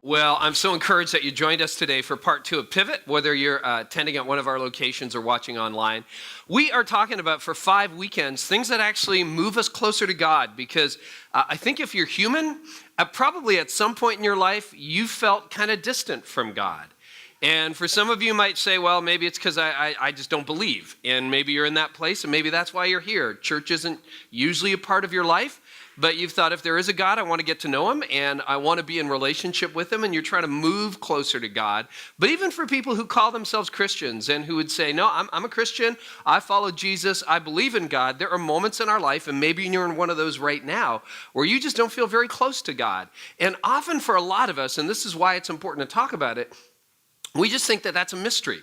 Well, I'm so encouraged that you joined us today for part 2 of Pivot, whether you're attending at one of our locations or watching online. We are talking about for 5 weekends things that actually move us closer to God, because I think if you're human, probably at some point in your life, you felt kind of distant from God. And for some of you might say, well, maybe it's because I just don't believe. And maybe you're in that place, and maybe that's why you're here. Church isn't usually a part of your life. But you've thought, if there is a God, I want to get to know him, and I want to be in relationship with him, and you're trying to move closer to God. But even for people who call themselves Christians and who would say, no, I'm a Christian, I follow Jesus, I believe in God, there are moments in our life, and maybe you're in one of those right now, where you just don't feel very close to God. And often for a lot of us, and this is why it's important to talk about it, we just think that that's a mystery.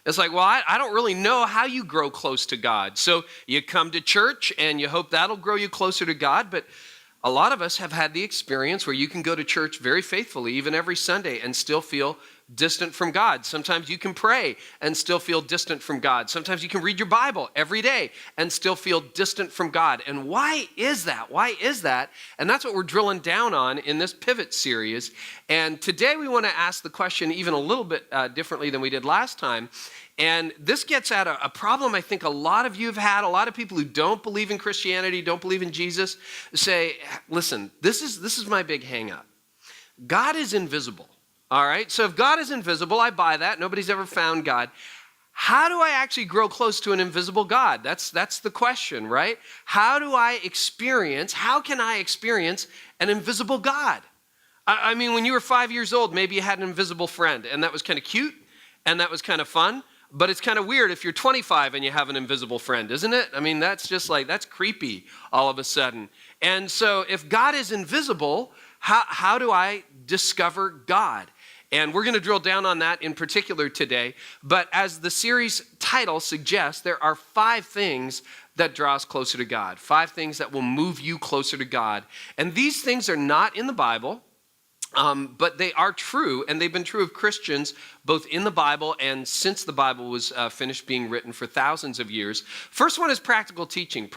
It's like, well, I don't really know how you grow close to God. So you come to church and you hope that'll grow you closer to God. But a lot of us have had the experience where you can go to church very faithfully, even every Sunday, and still feel distant from God. Sometimes you can pray and still feel distant from God. Sometimes you can read your Bible every day and still feel distant from God. And why is that? Why is that? And that's what we're drilling down on in this Pivot series. And today we want to ask the question even a little bit differently than we did last time. And this gets at a problem I think a lot of you have had. A lot of people who don't believe in Christianity, don't believe in Jesus, say, listen, this is my big hang up. God is invisible. All right, so if God is invisible, I buy that. Nobody's ever found God. How do I actually grow close to an invisible God? That's the question, right? How can I experience an invisible God? I mean, when you were 5 years old, maybe you had an invisible friend, and that was kind of cute, and that was kind of fun. But it's kind of weird if you're 25 and you have an invisible friend, isn't it? I mean, that's creepy all of a sudden. And so if God is invisible, how do I discover God? And we're going to drill down on that in particular today. But as the series title suggests, there are 5 things that draw us closer to God. 5 things that will move you closer to God. And these things are not in the Bible, but they are true, and they've been true of Christians both in the Bible and since the Bible was finished being written for thousands of years. First one is practical teaching.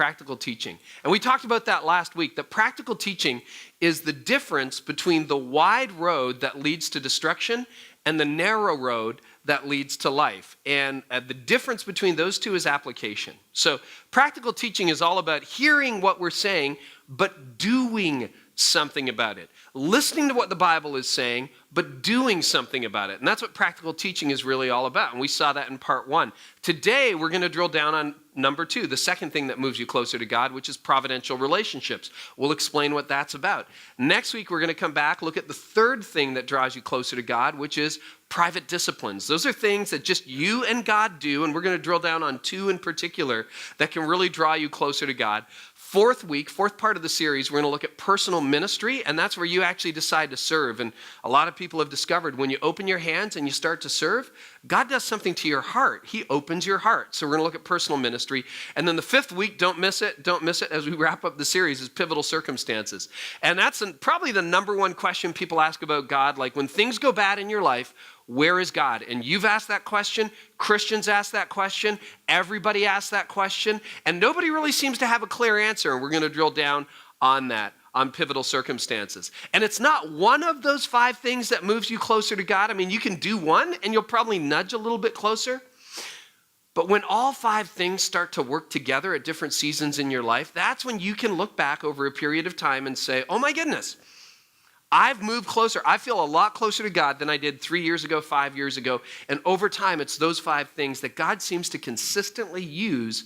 And we talked about that last week, that practical teaching is the difference between the wide road that leads to destruction and the narrow road that leads to life. And the difference between those two is application. So practical teaching is all about hearing what we're saying, but doing something about it. Listening to what the Bible is saying, but doing something about it. And that's what practical teaching is really all about. And we saw that in part 1. Today, we're going to drill down on number 2, the second thing that moves you closer to God, which is providential relationships. We'll explain what that's about. Next week, we're going to come back, look at the third thing that draws you closer to God, which is private disciplines. Those are things that just you and God do, and we're going to drill down on 2 in particular that can really draw you closer to God. Fourth part of the series, we're going to look at personal ministry, and that's where you actually decide to serve. And a lot of people have discovered when you open your hands and you start to serve, God does something to your heart. He opens your heart. So we're going to look at personal ministry. And then the 5th week, don't miss it as we wrap up the series, is pivotal circumstances. And that's probably the number one question people ask about God. Like, when things go bad in your life, where is God? And you've asked that question. Christians ask that question. Everybody asks that question. And nobody really seems to have a clear answer. And we're going to drill down on that, on pivotal circumstances. And it's not one of those 5 things that moves you closer to God. I mean, you can do one and you'll probably nudge a little bit closer. But when all 5 things start to work together at different seasons in your life, that's when you can look back over a period of time and say, oh my goodness, I've moved closer. I feel a lot closer to God than I did 3 years ago, 5 years ago. And over time, it's those 5 things that God seems to consistently use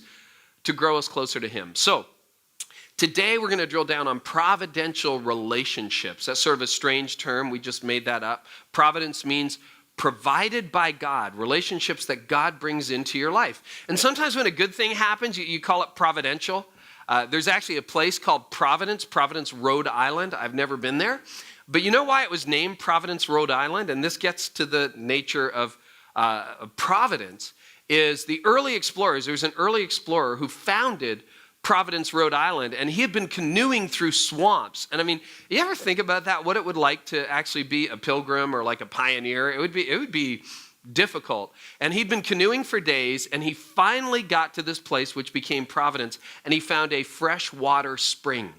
to grow us closer to him. So today, we're going to drill down on providential relationships. That's sort of a strange term. We just made that up. Providence means provided by God, relationships that God brings into your life. And sometimes when a good thing happens, you call it providential. There's actually a place called Providence, Rhode Island. I've never been there. But you know why it was named Providence, Rhode Island? And this gets to the nature of Providence, is the early explorers. There was an early explorer who founded Providence, Rhode Island, and he had been canoeing through swamps. And I mean, you ever think about that, what it would like to actually be a pilgrim or like a pioneer? It would be difficult. And he'd been canoeing for days, and he finally got to this place which became Providence, and he found a freshwater spring.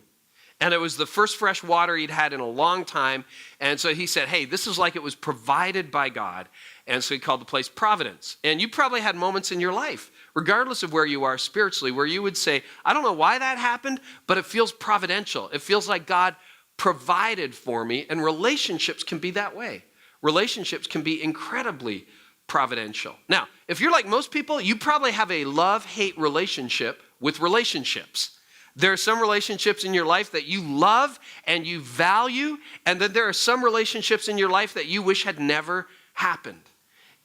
And it was the first fresh water he'd had in a long time. And so he said, hey, this is like it was provided by God. And so he called the place Providence. And you probably had moments in your life, regardless of where you are spiritually, where you would say, I don't know why that happened, but it feels providential. It feels like God provided for me. And relationships can be that way. Relationships can be incredibly providential. Now, if you're like most people, you probably have a love-hate relationship with relationships. There are some relationships in your life that you love and you value, and then there are some relationships in your life that you wish had never happened.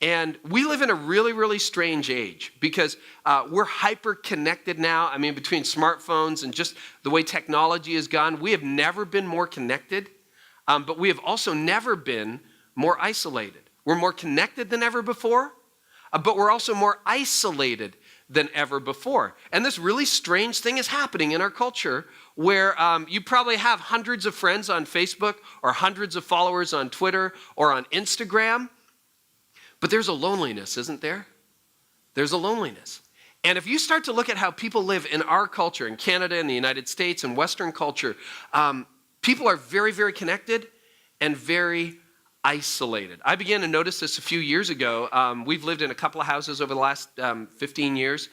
And we live in a really, really strange age because we're hyper-connected now. I mean, between smartphones and just the way technology has gone, we have never been more connected, but we have also never been more isolated. We're more connected than ever before, but we're also more isolated than ever before. And this really strange thing is happening in our culture where you probably have hundreds of friends on Facebook or hundreds of followers on Twitter or on Instagram, but there's a loneliness, isn't there? There's a loneliness. And if you start to look at how people live in our culture, in Canada, in the United States, and Western culture, people are very, very connected and very isolated. I began to notice this a few years ago. We've lived in a couple of houses over the last 15 years.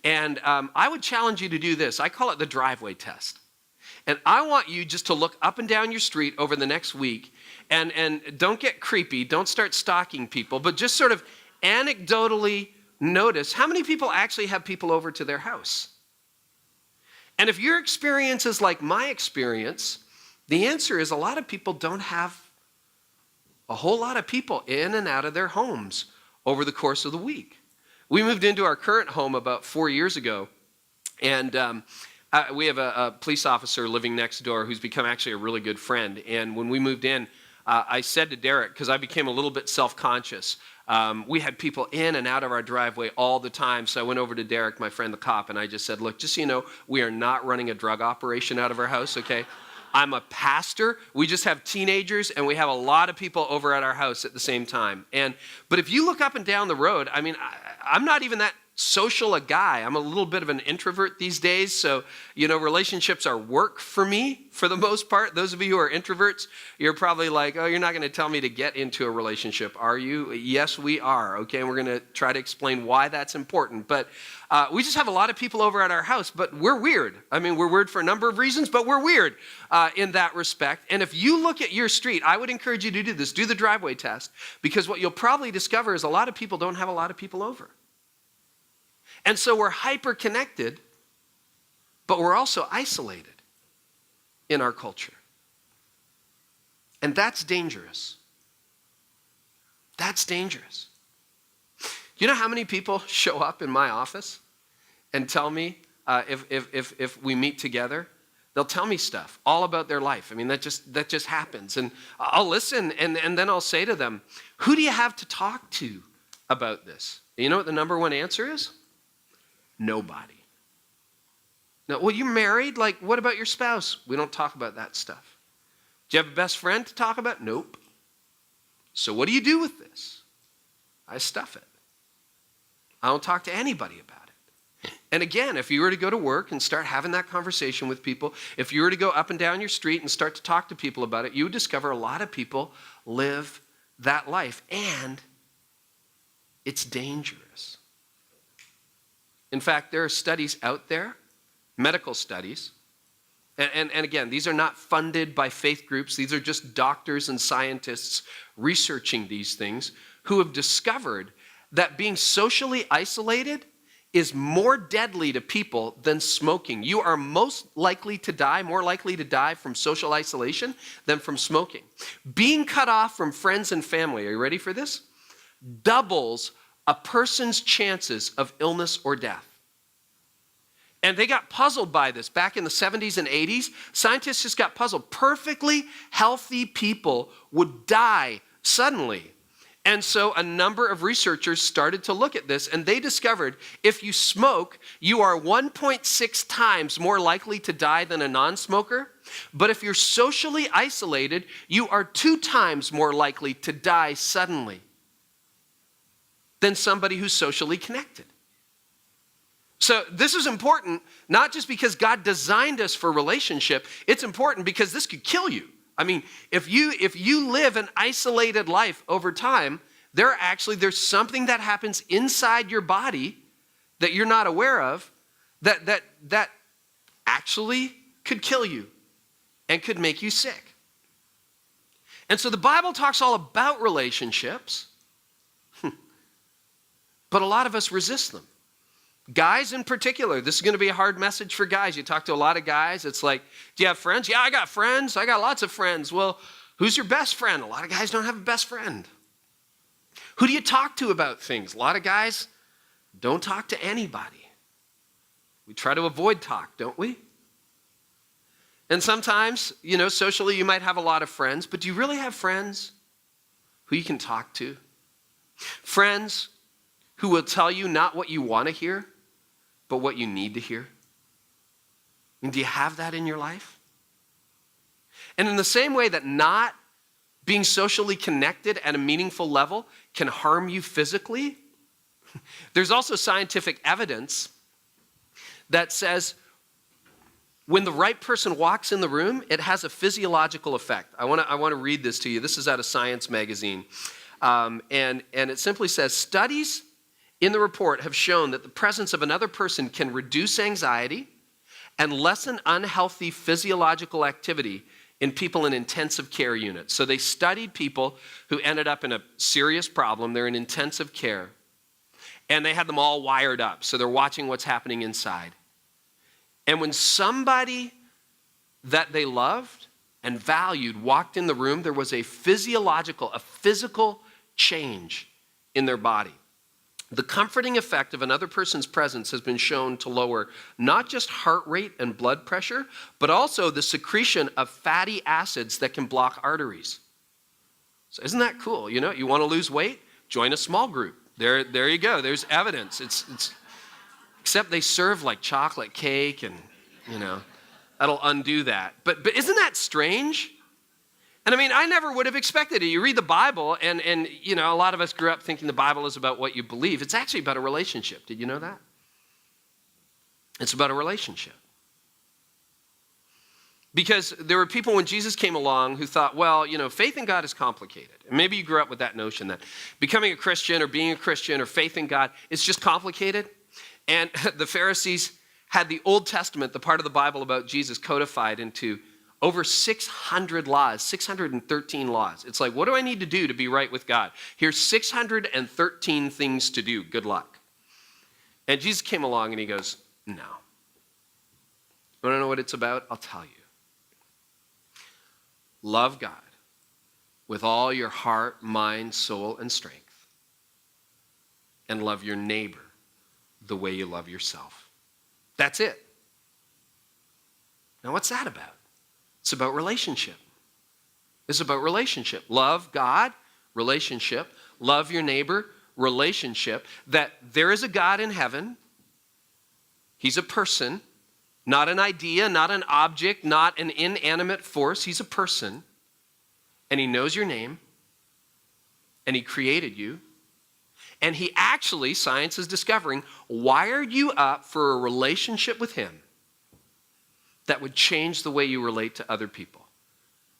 And I would challenge you to do this. I call it the driveway test. And I want you just to look up and down your street over the next week and don't get creepy. Don't start stalking people, but just sort of anecdotally notice how many people actually have people over to their house. And if your experience is like my experience, the answer is a lot of people don't have a whole lot of people in and out of their homes over the course of the week. We moved into our current home about 4 years ago, and we have a police officer living next door who's become actually a really good friend. And when we moved in, I said to Derek, because I became a little bit self-conscious, we had people in and out of our driveway all the time. So I went over to Derek, my friend the cop, and I just said, look, just so you know, we are not running a drug operation out of our house, okay? I'm a pastor. We just have teenagers, and we have a lot of people over at our house at the same time. But if you look up and down the road, I mean, I'm not even that social a guy. I'm a little bit of an introvert these days. So, relationships are work for me for the most part. Those of you who are introverts, you're probably like, oh, you're not going to tell me to get into a relationship, are you? Yes, we are. Okay, and we're going to try to explain why that's important. But we just have a lot of people over at our house, but we're weird. I mean, we're weird for a number of reasons, but we're weird in that respect. And if you look at your street, I would encourage you to do this. Do the driveway test, because what you'll probably discover is a lot of people don't have a lot of people over. And so we're hyper-connected, but we're also isolated in our culture. And that's dangerous. That's dangerous. You know how many people show up in my office and tell me if we meet together, they'll tell me stuff all about their life. I mean, that just happens. And I'll listen, and then I'll say to them, who do you have to talk to about this? And you know what the number one answer is? Nobody. No, well, you're married? Like, what about your spouse? We don't talk about that stuff. Do you have a best friend to talk about? Nope. So what do you do with this? I stuff it. I don't talk to anybody about it. And again, if you were to go to work and start having that conversation with people, if you were to go up and down your street and start to talk to people about it, you would discover a lot of people live that life. And it's dangerous. In fact, there are studies out there, medical studies, and again, these are not funded by faith groups. These are just doctors and scientists researching these things who have discovered that being socially isolated is more deadly to people than smoking. You are more likely to die from social isolation than from smoking. Being cut off from friends and family, are you ready for this? Doubles a person's chances of illness or death. And they got puzzled by this. Back in the 70s and 80s, scientists just got puzzled. Perfectly healthy people would die suddenly. And so a number of researchers started to look at this, and they discovered if you smoke, you are 1.6 times more likely to die than a non-smoker. But if you're socially isolated, you are 2 times more likely to die suddenly than somebody who's socially connected. So this is important, not just because God designed us for relationship. It's important because this could kill you. I mean, if you live an isolated life over time, there's something that happens inside your body that you're not aware of that actually could kill you and could make you sick. And so the Bible talks all about relationships, but a lot of us resist them. Guys in particular, this is going to be a hard message for guys. You talk to a lot of guys, it's like, do you have friends? Yeah, I got friends. I got lots of friends. Well, who's your best friend? A lot of guys don't have a best friend. Who do you talk to about things? A lot of guys don't talk to anybody. We try to avoid talk, don't we? And sometimes, socially you might have a lot of friends, but do you really have friends who you can talk to? Friends who will tell you not what you want to hear, but what you need to hear? And do you have that in your life? And in the same way that not being socially connected at a meaningful level can harm you physically, there's also scientific evidence that says when the right person walks in the room, it has a physiological effect. I want to read this to you. This is out of Science magazine. And it simply says, studies in the report have shown that the presence of another person can reduce anxiety and lessen unhealthy physiological activity in people in intensive care units. So they studied people who ended up in a serious problem. They're in intensive care. And they had them all wired up. So they're watching what's happening inside. And when somebody that they loved and valued walked in the room, there was a physical change in their body. The comforting effect of another person's presence has been shown to lower not just heart rate and blood pressure, but also the secretion of fatty acids that can block arteries. So isn't that cool? You want to lose weight? Join a small group. There you go. There's evidence. It's except they serve like chocolate cake and, that'll undo that. But isn't that strange? And I mean, I never would have expected it. You read the Bible, and a lot of us grew up thinking the Bible is about what you believe. It's actually about a relationship. Did you know that? It's about a relationship. Because there were people when Jesus came along who thought, well, faith in God is complicated. And maybe you grew up with that notion that becoming a Christian or being a Christian or faith in God is just complicated. And the Pharisees had the Old Testament, the part of the Bible about Jesus, codified into over 600 laws, 613 laws. It's like, what do I need to do to be right with God? Here's 613 things to do. Good luck. And Jesus came along and he goes, no. You want to know what it's about? I'll tell you. Love God with all your heart, mind, soul, and strength. And love your neighbor the way you love yourself. That's it. Now, what's that about? It's about relationship. It's about relationship. Love God, relationship. Love your neighbor, relationship. That there is a God in heaven. He's a person, not an idea, not an object, not an inanimate force. He's a person. And he knows your name. And he created you. And he actually, science is discovering, wired you up for a relationship with him that would change the way you relate to other people.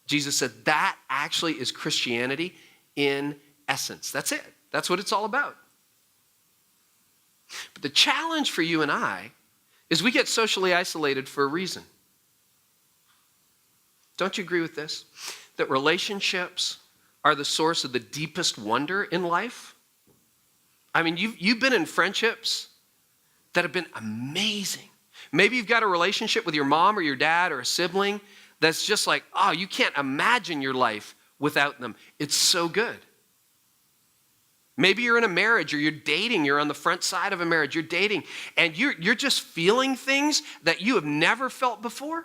Jesus said that actually is Christianity in essence. That's it. That's what it's all about. But the challenge for you and I is we get socially isolated for a reason. Don't you agree with this? That relationships are the source of the deepest wonder in life? I mean, you've been in friendships that have been amazing. Maybe you've got a relationship with your mom or your dad or a sibling that's just like, oh, you can't imagine your life without them. It's so good. Maybe you're in a marriage or you're dating, you're on the front side of a marriage, you're dating, and you're just feeling things that you have never felt before.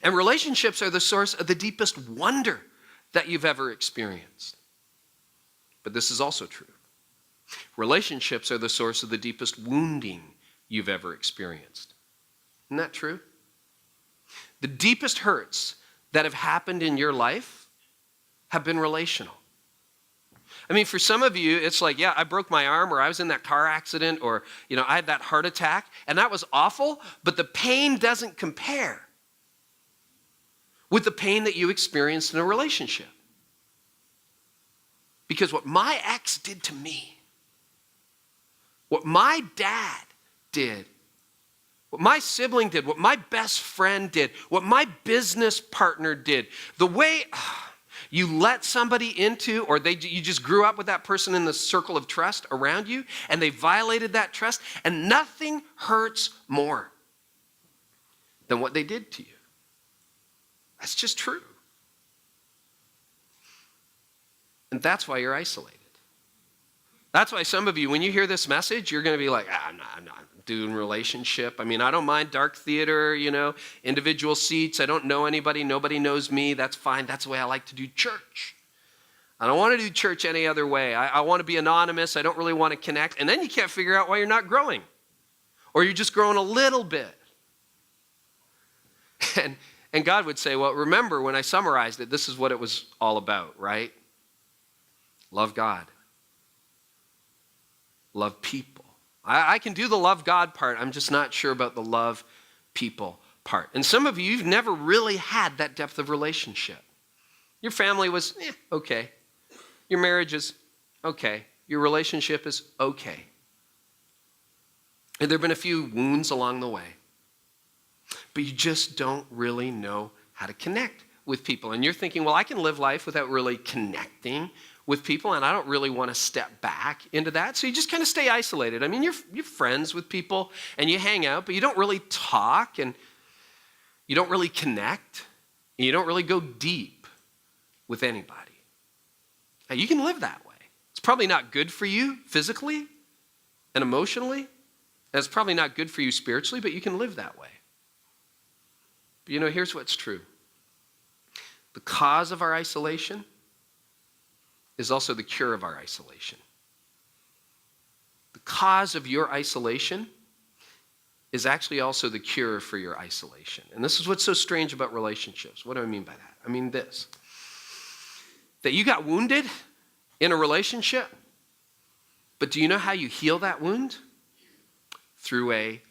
And relationships are the source of the deepest wonder that you've ever experienced. But this is also true. Relationships are the source of the deepest wounding you've ever experienced. Isn't that true? The deepest hurts that have happened in your life have been relational. I mean, for some of you, it's like, yeah, I broke my arm, or I was in that car accident, or, I had that heart attack, and that was awful, but the pain doesn't compare with the pain that you experienced in a relationship. Because what my ex did to me, what my dad did, what my sibling did, what my best friend did, what my business partner did, the way you let somebody into, or you just grew up with that person in the circle of trust around you, and they violated that trust, and nothing hurts more than what they did to you. That's just true. And that's why you're isolated. That's why some of you, when you hear this message, you're going to be like, I'm not doing relationship. I mean, I don't mind dark theater, individual seats. I don't know anybody. Nobody knows me. That's fine. That's the way I like to do church. I don't want to do church any other way. I want to be anonymous. I don't really want to connect. And then you can't figure out why you're not growing. Or you're just growing a little bit. And God would say, well, remember when I summarized it, this is what it was all about, right? Love God. Love people. I can do the love God part. I'm just not sure about the love people part. And some of you, you've never really had that depth of relationship. Your family was okay. Your marriage is okay. Your relationship is okay. And there have been a few wounds along the way. But you just don't really know how to connect with people. And you're thinking, well, I can live life without really connecting with people, and I don't really want to step back into that. So you just kind of stay isolated. I mean, you're friends with people, and you hang out, but you don't really talk, and you don't really connect, and you don't really go deep with anybody. Now, you can live that way. It's probably not good for you physically and emotionally, and it's probably not good for you spiritually, but you can live that way. But here's what's true. The cause of our isolation is also the cure of our isolation. The cause of your isolation is actually also the cure for your isolation. And this is what's so strange about relationships. What do I mean by that? I mean this. That you got wounded in a relationship, but do you know how you heal that wound? Through a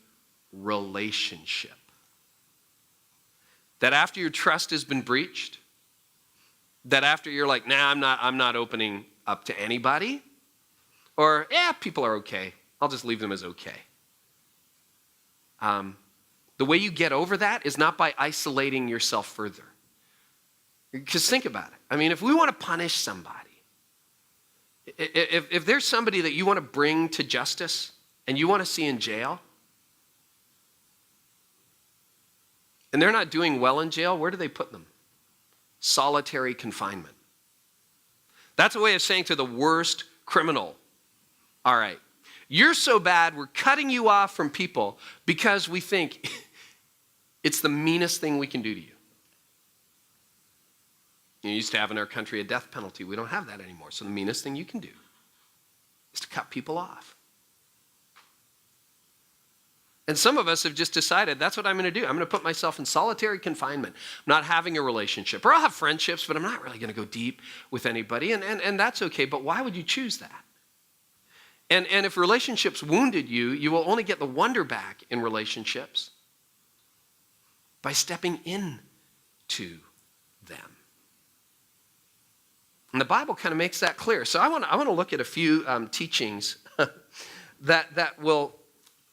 relationship. That after your trust has been breached, that after you're like, I'm not opening up to anybody, or people are okay. I'll just leave them as okay. The way you get over that is not by isolating yourself further. Because think about it. I mean, if we want to punish somebody, if there's somebody that you want to bring to justice and you want to see in jail, and they're not doing well in jail, where do they put them? Solitary confinement. That's a way of saying to the worst criminal, all right, you're so bad, we're cutting you off from people because we think it's the meanest thing we can do to you. You used to have in our country a death penalty. We don't have that anymore. So the meanest thing you can do is to cut people off. And some of us have just decided that's what I'm going to do. I'm going to put myself in solitary confinement. I'm not having a relationship. Or I'll have friendships, but I'm not really going to go deep with anybody. And that's okay. But why would you choose that? And if relationships wounded you, you will only get the wonder back in relationships by stepping into them. And the Bible kind of makes that clear. So I want to look at a few teachings that will,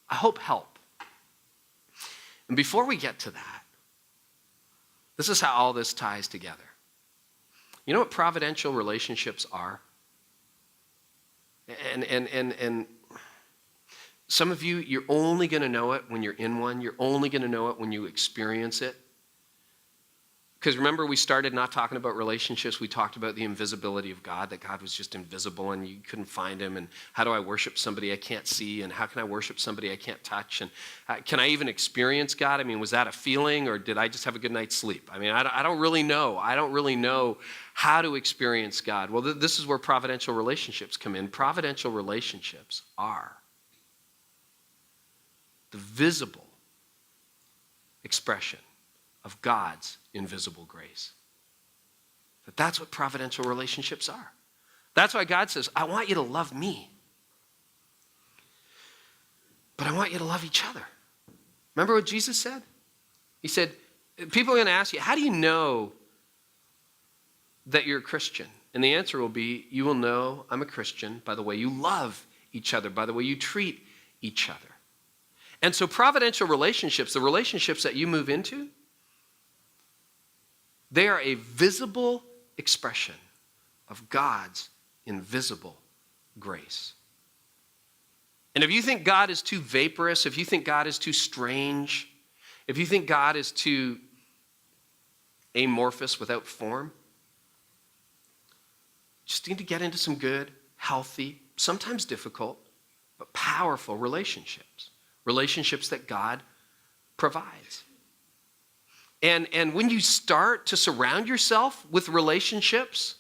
I hope, help. And before we get to that, this is how all this ties together. You know what providential relationships are? And some of you, you're only going to know it when you're in one. You're only going to know it when you experience it. Because remember, we started not talking about relationships. We talked about the invisibility of God, that God was just invisible and you couldn't find him. And how do I worship somebody I can't see? And how can I worship somebody I can't touch? And can I even experience God? I mean, was that a feeling, or did I just have a good night's sleep? I mean, I don't really know. I don't really know how to experience God. Well, this is where providential relationships come in. Providential relationships are the visible expression of God's invisible grace. That's what providential relationships are. That's why God says, I want you to love me, but I want you to love each other. Remember what Jesus said? He said, people are going to ask you, how do you know that you're a Christian? And the answer will be, you will know I'm a Christian by the way you love each other, by the way you treat each other. And so providential relationships, the relationships that you move into, they are a visible expression of God's invisible grace. And if you think God is too vaporous, if you think God is too strange, if you think God is too amorphous without form, just need to get into some good, healthy, sometimes difficult, but powerful relationships. Relationships that God provides. And when you start to surround yourself with relationships,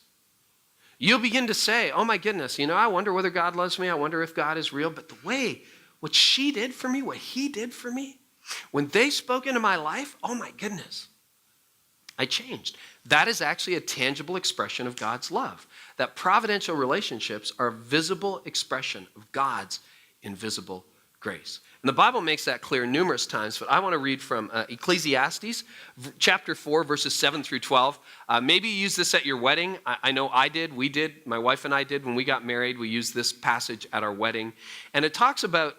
you'll begin to say, oh my goodness, I wonder whether God loves me. I wonder if God is real. But the way, what she did for me, what he did for me, when they spoke into my life, oh my goodness, I changed. That is actually a tangible expression of God's love. That providential relationships are a visible expression of God's invisible grace. And the Bible makes that clear numerous times, but I want to read from Ecclesiastes, chapter 4, verses 7 through 12. Maybe you use this at your wedding. I know we did, my wife and I did when we got married. We used this passage at our wedding. And it talks about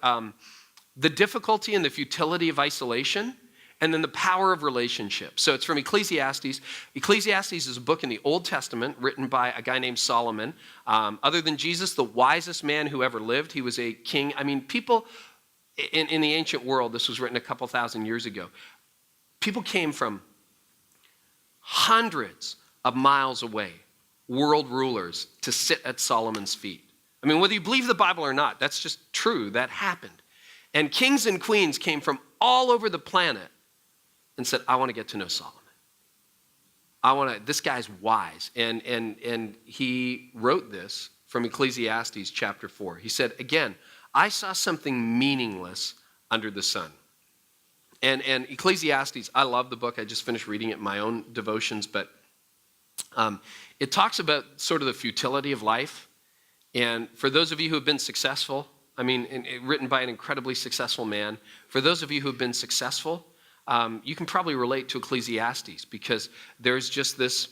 the difficulty and the futility of isolation, and then the power of relationships. So it's from Ecclesiastes. Ecclesiastes is a book in the Old Testament written by a guy named Solomon. Other than Jesus, the wisest man who ever lived. He was a king. People in the ancient world, this was written a couple thousand years ago. People came from hundreds of miles away, world rulers, to sit at Solomon's feet. Whether you believe the Bible or not, that's just true. That happened. And kings and queens came from all over the planet and said, I want to get to know Solomon. This guy's wise. And he wrote this from Ecclesiastes chapter 4. He said, again, I saw something meaningless under the sun. And Ecclesiastes, I love the book. I just finished reading it in my own devotions, but it talks about sort of the futility of life. And for those of you who have been successful, written by an incredibly successful man, for those of you who have been successful, you can probably relate to Ecclesiastes because there's just this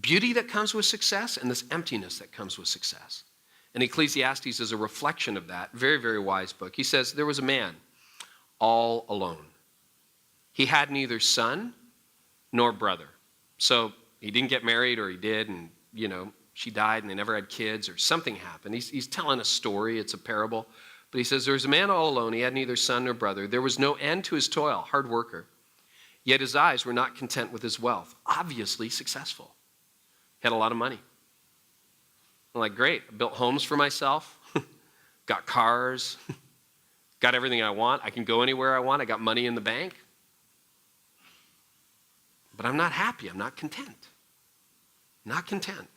beauty that comes with success and this emptiness that comes with success. And Ecclesiastes is a reflection of that. Very, very wise book. He says, there was a man all alone. He had neither son nor brother. So he didn't get married, or he did, and, she died and they never had kids, or something happened. He's telling a story. It's a parable. But he says, there was a man all alone. He had neither son nor brother. There was no end to his toil, hard worker. Yet his eyes were not content with his wealth. Obviously successful. He had a lot of money. I'm like, great, I built homes for myself, got cars, got everything I want. I can go anywhere I want. I got money in the bank. But I'm not happy. I'm not content. Not content.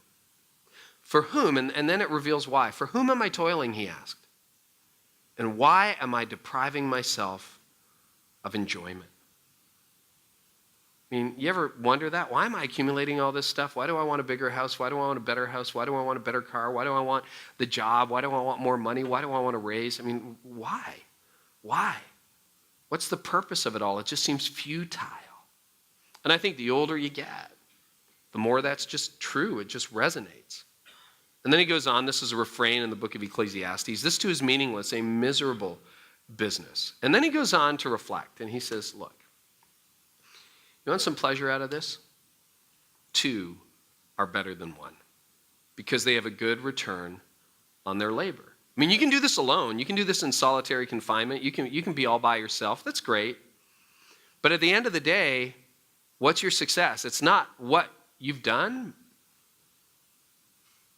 For whom, and then it reveals why. For whom am I toiling, he asked. And why am I depriving myself of enjoyment? You ever wonder that? Why am I accumulating all this stuff? Why do I want a bigger house? Why do I want a better house? Why do I want a better car? Why do I want the job? Why do I want more money? Why do I want to raise? Why? Why? What's the purpose of it all? It just seems futile. And I think the older you get, the more that's just true. It just resonates. And then he goes on, this is a refrain in the book of Ecclesiastes. This too is meaningless, a miserable business. And then he goes on to reflect, and he says, look, you want some pleasure out of this? 2 are better than 1 because they have a good return on their labor. You can do this alone. You can do this in solitary confinement. You can be all by yourself. That's great. But at the end of the day, what's your success? It's not what you've done.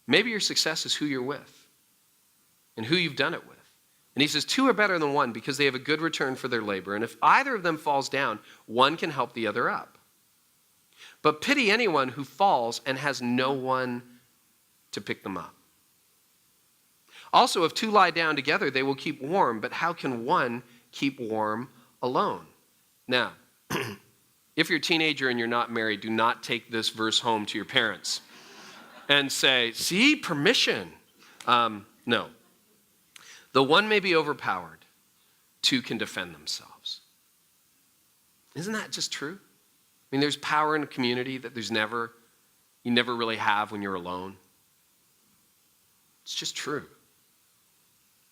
Maybe your success is who you're with and who you've done it with. And he says 2 are better than 1 because they have a good return for their labor. And if either of them falls down, one can help the other up. But pity anyone who falls and has no one to pick them up. Also, if 2 lie down together, they will keep warm. But how can one keep warm alone? Now, if you're a teenager and you're not married, do not take this verse home to your parents. and say, see, permission. No. The one may be overpowered, two can defend themselves. Isn't that just true? I mean, there's power in a community that you never really have when you're alone. It's just true.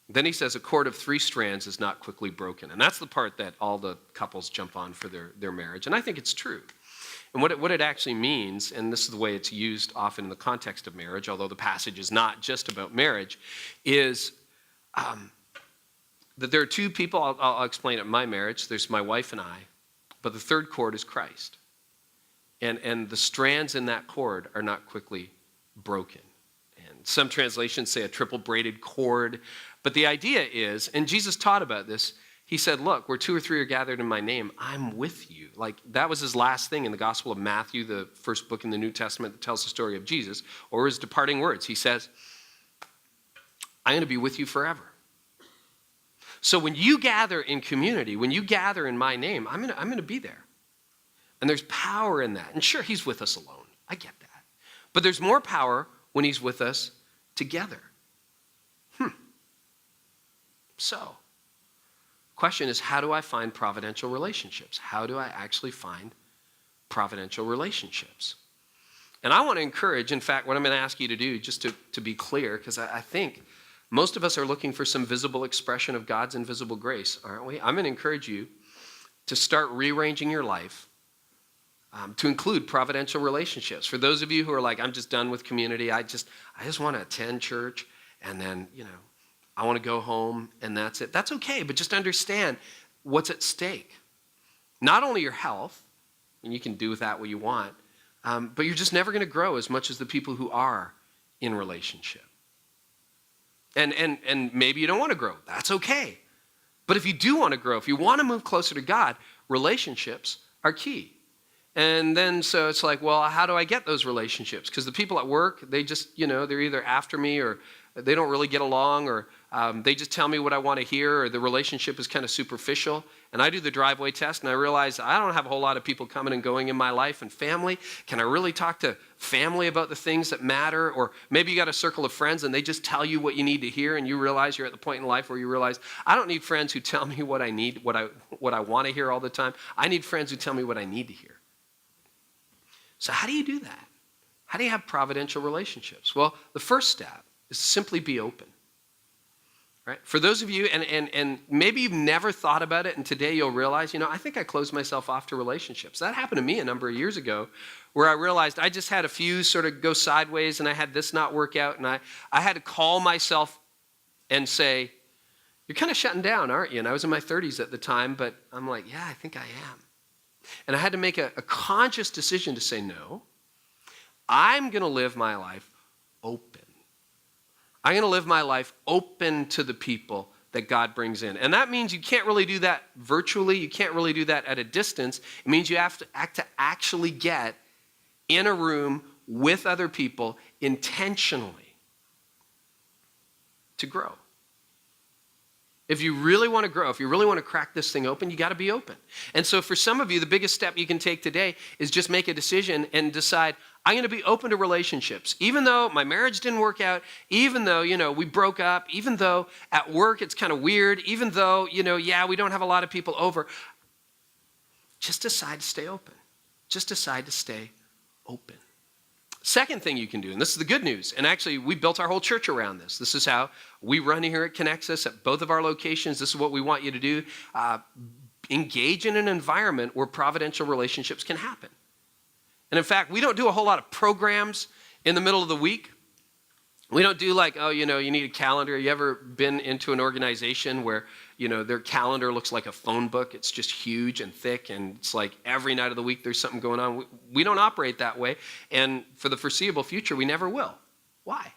Then he says a cord of 3 strands is not quickly broken. And that's the part that all the couples jump on for their marriage. And I think it's true. And what it actually means, and this is the way it's used often in the context of marriage, although the passage is not just about marriage, is that there are 2 people. I'll explain it in my marriage. There's my wife and I, but the third cord is Christ. And the strands in that cord are not quickly broken. And some translations say a triple braided cord. But the idea is, and Jesus taught about this, he said, look, where 2 or 3 are gathered in my name, I'm with you. Like that was his last thing in the Gospel of Matthew, the first book in the New Testament that tells the story of Jesus, or his departing words. He says, I'm going to be with you forever. So when you gather in community, when you gather in my name, I'm going to be there. And there's power in that. And sure, he's with us alone. I get that. But there's more power when he's with us together. So, question is, how do I find providential relationships? How do I actually find providential relationships? And I want to encourage, in fact, what I'm going to ask you to do, just to be clear, because I think most of us are looking for some visible expression of God's invisible grace, aren't we? I'm going to encourage you to start rearranging your life to include providential relationships. For those of you who are like, I'm just done with community, I just want to attend church, and then, I want to go home, and that's it. That's okay, but just understand what's at stake. Not only your health, and you can do with that what you want, but you're just never going to grow as much as the people who are in relationship. And maybe you don't want to grow. That's okay. But if you do want to grow, if you want to move closer to God, relationships are key. And then so it's like, well, how do I get those relationships? Because the people at work, they just, they're either after me or they don't really get along, or they just tell me what I want to hear, or the relationship is kind of superficial. And I do the driveway test, and I realize I don't have a whole lot of people coming and going in my life. And family, can I really talk to family about the things that matter? Or maybe you got a circle of friends, and they just tell you what you need to hear, and you realize you're at the point in life where you realize, I don't need friends who tell me what I need, what I want to hear all the time. I need friends who tell me what I need to hear. So how do you do that? How do you have providential relationships? Well, the first step is simply be open. Right? For those of you, and maybe you've never thought about it, and today you'll realize, I think I closed myself off to relationships. That happened to me a number of years ago, where I realized I just had a few sort of go sideways, and I had this not work out, and I had to call myself and say, you're kind of shutting down, aren't you? And I was in my 30s at the time, but I'm like, yeah, I think I am. And I had to make a conscious decision to say, no, I'm going to live my life open. I'm going to live my life open to the people that God brings in. And that means you can't really do that virtually. You can't really do that at a distance. It means you have to actually get in a room with other people intentionally to grow. If you really want to grow, if you really want to crack this thing open, you got to be open. And so for some of you, the biggest step you can take today is just make a decision and decide, I'm going to be open to relationships. Even though my marriage didn't work out, even though, we broke up, even though at work it's kind of weird, even though, we don't have a lot of people over, just decide to stay open. Just decide to stay open. Second thing you can do, and this is the good news, and actually we built our whole church around this. This is how we run here at Connexus at both of our locations. This is what we want you to do. Engage in an environment where providential relationships can happen. And in fact, we don't do a whole lot of programs in the middle of the week. We don't do like, you need a calendar. You ever been into an organization where, their calendar looks like a phone book? It's just huge and thick, and it's like every night of the week there's something going on. We don't operate that way, and for the foreseeable future, we never will. Why?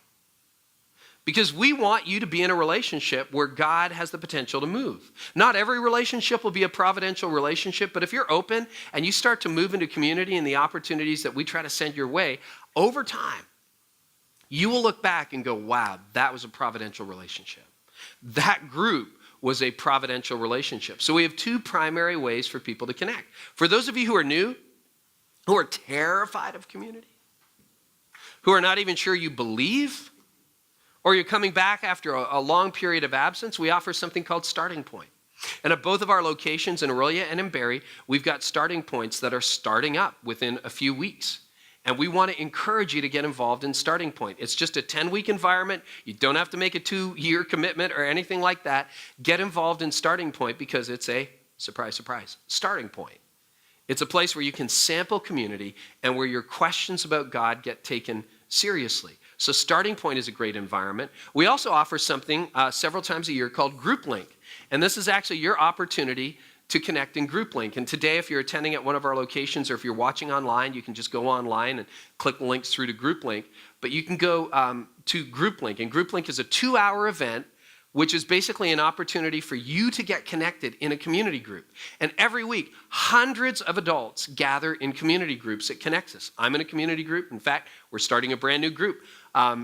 Because we want you to be in a relationship where God has the potential to move. Not every relationship will be a providential relationship, but if you're open and you start to move into community and the opportunities that we try to send your way, over time, you will look back and go, wow, that was a providential relationship. That group was a providential relationship. So we have 2 primary ways for people to connect. For those of you who are new, who are terrified of community, who are not even sure you believe, or you're coming back after a long period of absence, we offer something called Starting Point. And at both of our locations in Aurelia and in Barrie, we've got starting points that are starting up within a few weeks. And we want to encourage you to get involved in Starting Point. It's just a 10-week environment. You don't have to make a 2-year commitment or anything like that. Get involved in Starting Point because it's a, surprise, surprise, starting point. It's a place where you can sample community and where your questions about God get taken seriously. So Starting Point is a great environment. We also offer something several times a year called Group Link. And this is actually your opportunity to connect in Group Link. And today, if you're attending at one of our locations or if you're watching online, you can just go online and click the links through to Group Link. But you can go to Group Link. And Group Link is a 2-hour event, which is basically an opportunity for you to get connected in a community group. And every week, hundreds of adults gather in community groups at Connexus. I'm in a community group. In fact, we're starting a brand new group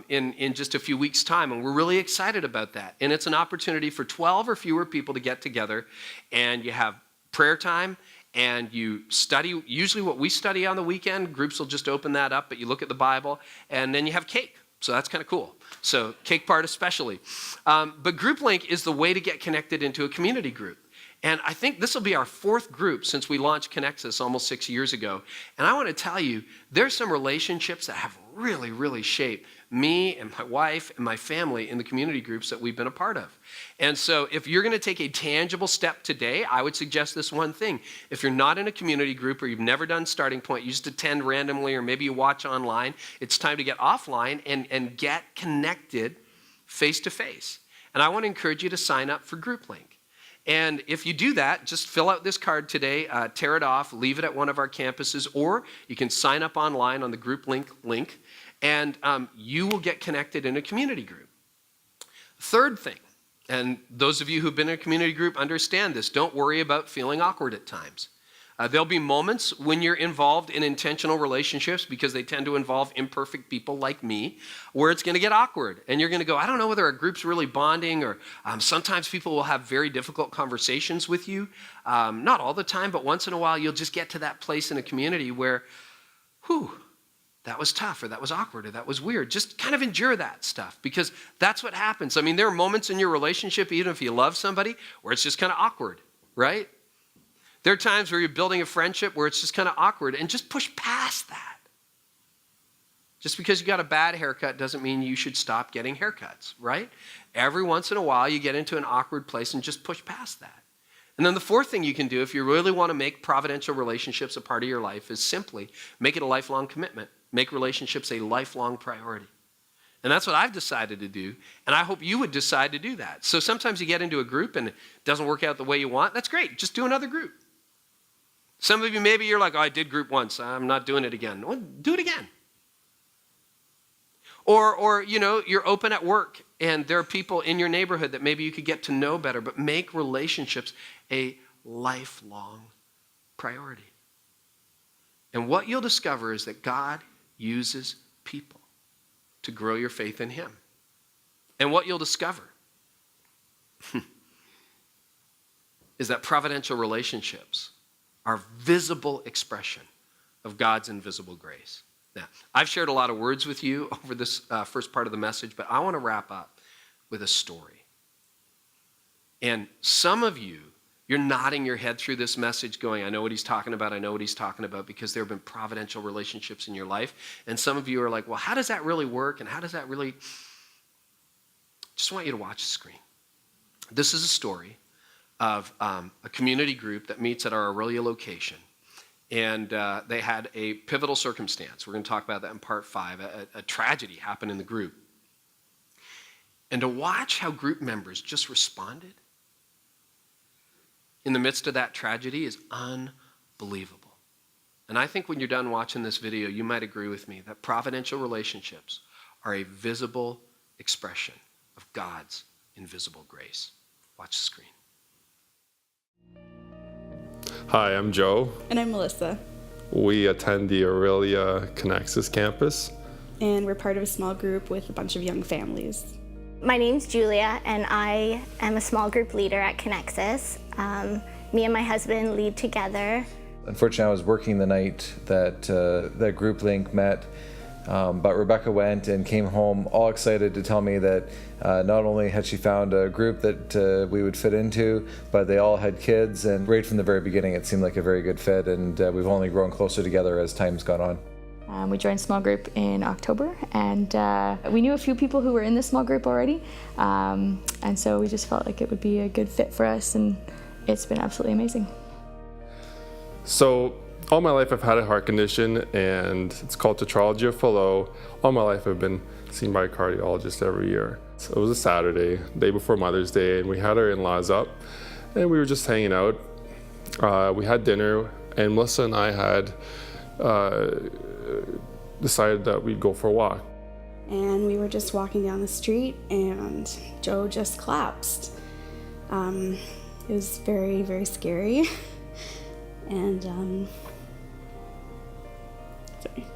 in just a few weeks' time, and we're really excited about that. And it's an opportunity for 12 or fewer people to get together, and you have prayer time, and you study, usually what we study on the weekend, groups will just open that up, but you look at the Bible, and then you have cake. So that's kind of cool. So cake part especially. But Group Link is the way to get connected into a community group. And I think this will be our 4th group since we launched Connexus almost 6 years ago. And I want to tell you, there's some relationships that have really, really shaped me and my wife and my family in the community groups that we've been a part of. And so if you're going to take a tangible step today, I would suggest this one thing. If you're not in a community group or you've never done Starting Point, you just attend randomly or maybe you watch online, it's time to get offline and get connected face to face. And I want to encourage you to sign up for Group Link. And if you do that, just fill out this card today, tear it off, leave it at one of our campuses, or you can sign up online on the Group link, and you will get connected in a community group. Third thing, and those of you who've been in a community group understand this, don't worry about feeling awkward at times. There'll be moments when you're involved in intentional relationships, because they tend to involve imperfect people like me, where it's going to get awkward. And you're going to go, I don't know whether our group's really bonding, or sometimes people will have very difficult conversations with you. Not all the time, but once in a while, you'll just get to that place in a community where, that was tough, or that was awkward, or that was weird. Just kind of endure that stuff, because that's what happens. I mean, there are moments in your relationship, even if you love somebody, where it's just kind of awkward, right? There are times where you're building a friendship where it's just kind of awkward, and just push past that. Just because you got a bad haircut doesn't mean you should stop getting haircuts, right? Every once in a while, you get into an awkward place and just push past that. And then the 4th thing you can do if you really want to make providential relationships a part of your life is simply make it a lifelong commitment. Make relationships a lifelong priority. And that's what I've decided to do, and I hope you would decide to do that. So sometimes you get into a group and it doesn't work out the way you want. That's great. Just do another group. Some of you, maybe you're like, I did group once. I'm not doing it again. Well, do it again. Or you're open at work, and there are people in your neighborhood that maybe you could get to know better, but make relationships a lifelong priority. And what you'll discover is that God uses people to grow your faith in Him. And what you'll discover is that providential relationships are visible expression of God's invisible grace. Now, I've shared a lot of words with you over this first part of the message, but I want to wrap up with a story. And some of you, you're nodding your head through this message going, I know what he's talking about, I know what he's talking about, because there have been providential relationships in your life. And some of you are like, well, how does that really work? And how does that really... Just want you to watch the screen. This is a story of a community group that meets at our Aurelia location. And they had a pivotal circumstance. We're going to talk about that in part 5. A tragedy happened in the group. And to watch how group members just responded in the midst of that tragedy is unbelievable. And I think when you're done watching this video, you might agree with me that providential relationships are a visible expression of God's invisible grace. Watch the screen. Hi, I'm Joe. And I'm Melissa. We attend the Aurelia Connexus campus. And we're part of a small group with a bunch of young families. My name's Julia, and I am a small group leader at Connexus. Me and my husband lead together. Unfortunately, I was working the night that that group link met. But Rebecca went and came home all excited to tell me that not only had she found a group that we would fit into, but they all had kids. And right from the very beginning, it seemed like a very good fit. And we've only grown closer together as time's gone on. We joined small group in October, and we knew a few people who were in the small group already, and so we just felt like it would be a good fit for us, and it's been absolutely amazing. So all my life I've had a heart condition, and it's called tetralogy of Fallot. All my life I've been seen by a cardiologist every year. So it was a Saturday, day before Mother's Day, and we had our in-laws up, and we were just hanging out. We had dinner, and Melissa and I had decided that we'd go for a walk. And we were just walking down the street and Joe just collapsed. It was very, very scary. And sorry.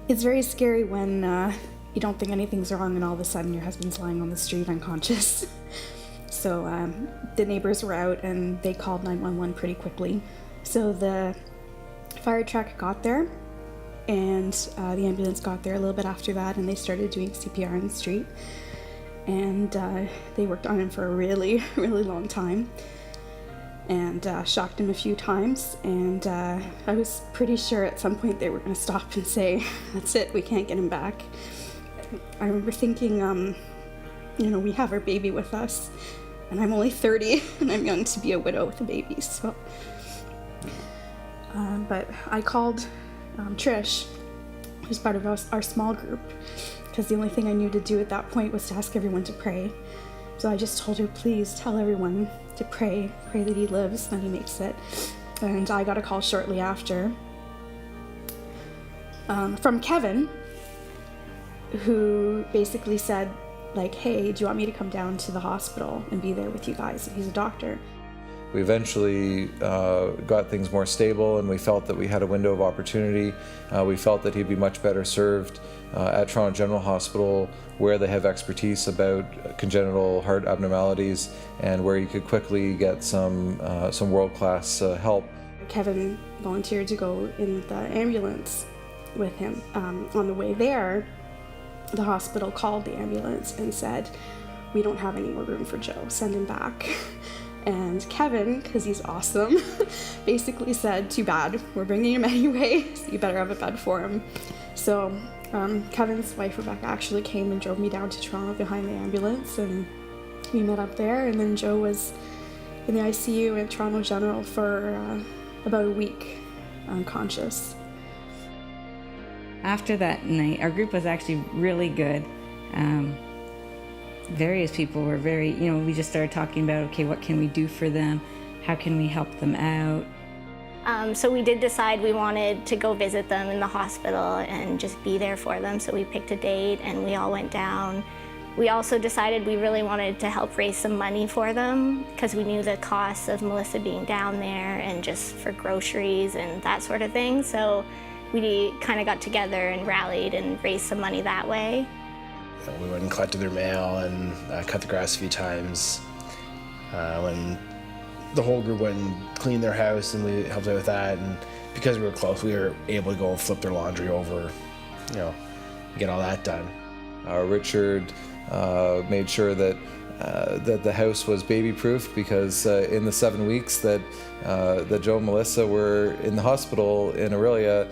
It's very scary when you don't think anything's wrong and all of a sudden your husband's lying on the street unconscious. So the neighbors were out and they called 911 pretty quickly. So the fire truck got there, and the ambulance got there a little bit after that, and they started doing CPR on the street. And they worked on him for a really, really long time, and shocked him a few times. And I was pretty sure at some point they were going to stop and say, "That's it, we can't get him back." I remember thinking, we have our baby with us, and I'm only 30, and I'm young to be a widow with a baby, so. But I called Trish, who's part of our small group, because the only thing I knew to do at that point was to ask everyone to pray. So I just told her, please tell everyone to pray that he lives, that he makes it. And I got a call shortly after from Kevin, who basically said, like, hey, do you want me to come down to the hospital and be there with you guys? He's a doctor. We eventually got things more stable, and we felt that we had a window of opportunity. We felt that he'd be much better served at Toronto General Hospital, where they have expertise about congenital heart abnormalities and where you could quickly get some world-class help. Kevin volunteered to go in the ambulance with him. On the way there, the hospital called the ambulance and said, "We don't have any more room for Joe, send him back." And Kevin, because he's awesome, basically said, "Too bad, we're bringing him anyway, so you better have a bed for him." So Kevin's wife Rebecca actually came and drove me down to Toronto behind the ambulance, and we met up there. And then Joe was in the ICU at Toronto General for about a week, unconscious. After that night, our group was actually really good. Various people were very, we just started talking about, okay, what can we do for them? How can we help them out? So we did decide we wanted to go visit them in the hospital and just be there for them. So we picked a date and we all went down. We also decided we really wanted to help raise some money for them because we knew the costs of Melissa being down there and just for groceries and that sort of thing. So we kind of got together and rallied and raised some money that way. We went and collected their mail and cut the grass a few times. When the whole group went and cleaned their house, and we helped out with that. And because we were close, we were able to go and flip their laundry over, get all that done. Richard made sure that the house was baby-proofed because in the 7 weeks that Joe and Melissa were in the hospital in Aurelia,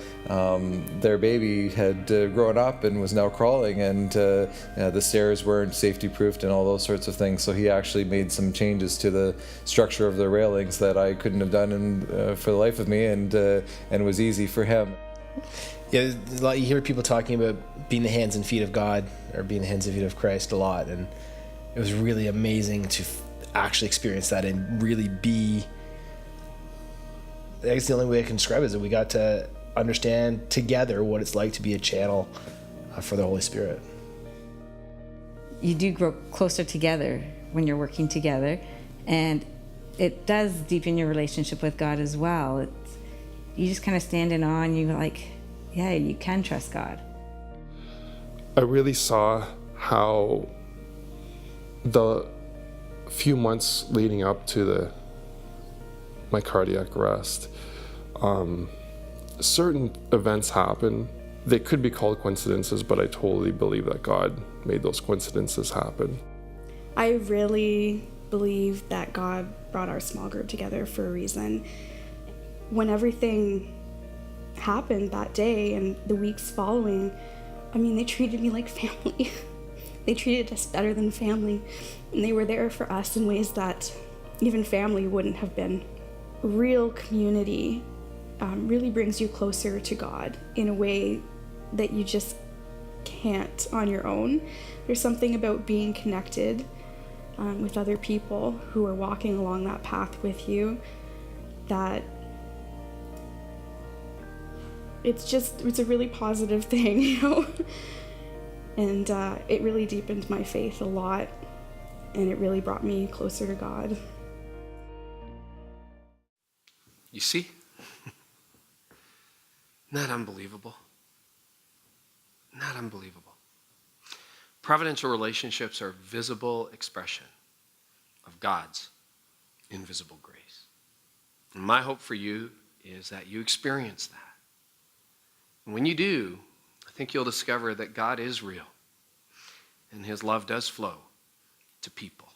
their baby had grown up and was now crawling, and the stairs weren't safety-proofed and all those sorts of things. So he actually made some changes to the structure of the railings that I couldn't have done for the life of me, and it was easy for him. Yeah, a lot, you hear people talking about being the hands and feet of God or being the hands and feet of Christ a lot, and it was really amazing to actually experience that and really be. I guess the only way I can describe it is that we got to understand together what it's like to be a channel for the Holy Spirit. You do grow closer together when you're working together, and it does deepen your relationship with God as well. You just kind of stand in awe, and you're like, yeah, you can trust God. I really saw how the few months leading up to my cardiac arrest, certain events happened They could be called coincidences, but I totally believe that God made those coincidences happen. I really believe that God brought our small group together for a reason. When everything happened that day and the weeks following, I mean, they treated me like family. They treated us better than family, and they were there for us in ways that even family wouldn't have been. Real community really brings you closer to God in a way that you just can't on your own. There's something about being connected with other people who are walking along that path with you that it's a really positive thing, you know? And it really deepened my faith a lot, and it really brought me closer to God. You see? Not unbelievable. Not unbelievable. Providential relationships are a visible expression of God's invisible grace. And my hope for you is that you experience that. And when you do, I think you'll discover that God is real and his love does flow to people,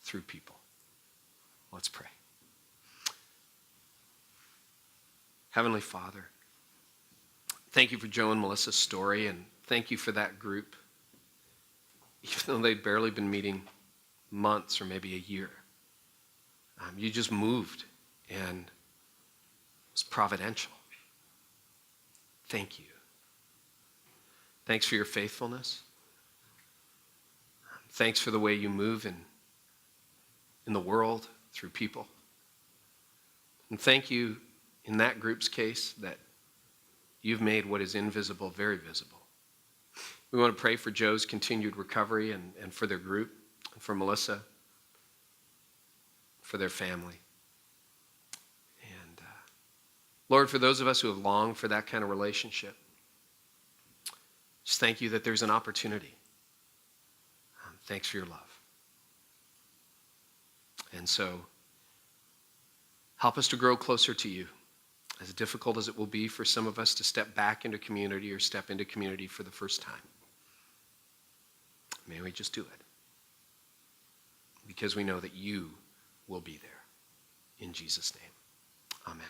through people. Let's pray. Heavenly Father, thank you for Joe and Melissa's story, and thank you for that group. Even though they'd barely been meeting months or maybe a year, you just moved, and it was providential. Thank you. Thanks for your faithfulness. Thanks for the way you move in the world through people. And thank you, in that group's case, that you've made what is invisible very visible. We want to pray for Joe's continued recovery and for their group, and for Melissa, for their family. And Lord, for those of us who have longed for that kind of relationship, just thank you that there's an opportunity. Thanks for your love. And so, help us to grow closer to you, as difficult as it will be for some of us to step back into community or step into community for the first time. May we just do it, because we know that you will be there. In Jesus' name, amen.